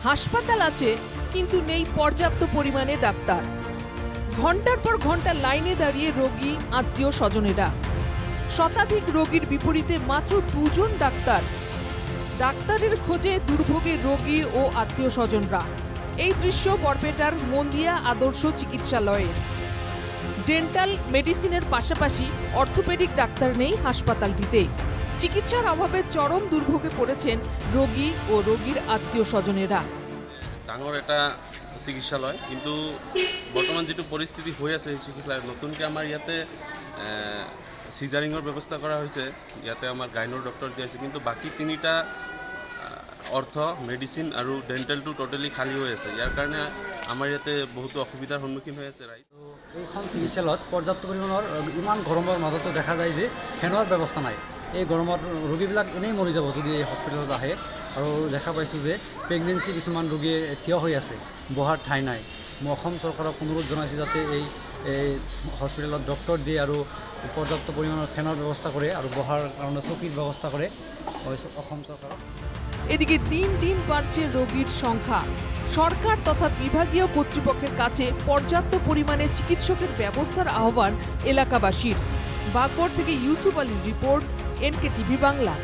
হাসপাতাল আছে কিন্তু নেই পর্যাপ্ত পরিমাণে ডাক্তার। ঘন্টার পর ঘন্টা লাইনে দাঁড়িয়ে রোগী, আত্মীয় স্বজনেরা। শতাধিক রোগীর বিপরীতে মাত্র 2 জন ডাক্তার। ডাক্তারের খোঁজে দুর্ভোগে রোগী ও আত্মীয় স্বজনরা। এই দৃশ্য বরপেটার মন্দিয়া আদর্শ চিকিৎসালয়ের। ডেন্টাল মেডিসিনের পাশাপাশি অর্থোপেডিক ডাক্তার নেই হাসপাতালটিতে। চিকিৎসার অভাবে চরম দুর্ভোগে পড়েছেন রোগী ও রোগীর আত্মীয় স্বজনেরা। ডাঙর এটা চিকিৎসালয়, কিন্তু বর্তমান যেটো পরিস্থিতি হৈ আছে চিকিৎসালয় নতুনকৈ আমাৰ ইয়াতে সিজাৰিঙৰ ব্যৱস্থা কৰা হৈছে। ইয়াতে আমাৰ গাইনোৰ ডক্টৰ দিয়া আছে, কিন্তু বাকী 3টা অৰ্থ, মেডিচিন আৰু ডেণ্টেলটো টোটেলি খালী হৈ আছে। ইয়াৰ কাৰণে আমাৰ ইয়াতে বহুতো অসুবিধাৰ সন্মুখীন হৈ আছে ৰাইজ। এইখন চিকিৎসালয়ত পৰ্যাপ্ত পৰিমাণৰ ইমান গৰমৰ মাজতো দেখা যায় যে ফেনৰ ব্যৱস্থা নাই। এই গৰমত ৰোগীবিলাক এনেই মৰি যাব যদি এই হস্পিটেলত আহে। আৰু দেখা পাইছোঁ যে প্ৰেগনেঞ্চি কিছুমান ৰোগী থিয় হৈ আছে, বহাৰ ঠাই নাই। মই অসম চৰকাৰক অনুৰোধ জনাইছোঁ যাতে এই হস্পিটেলত ডক্টৰ দিয়ে আৰু পৰ্যাপ্ত পৰিমাণৰ ফেনৰ ব্যৱস্থা কৰে আৰু বহাৰ কাৰণে চকীৰ ব্যৱস্থা কৰে অসম চৰকারক। এদিকে দিন দিন বাড়ছে রোগীর সংখ্যা। সরকার তথা বিভাগীয় কর্তৃপক্ষের কাছে পর্যাপ্ত পরিমাণে চিকিৎসকের ব্যবস্থার আহ্বান এলাকাবাসীর। বাগবর থেকে ইউসুফ আলীর রিপোর্ট, NK টিভি বাংলা।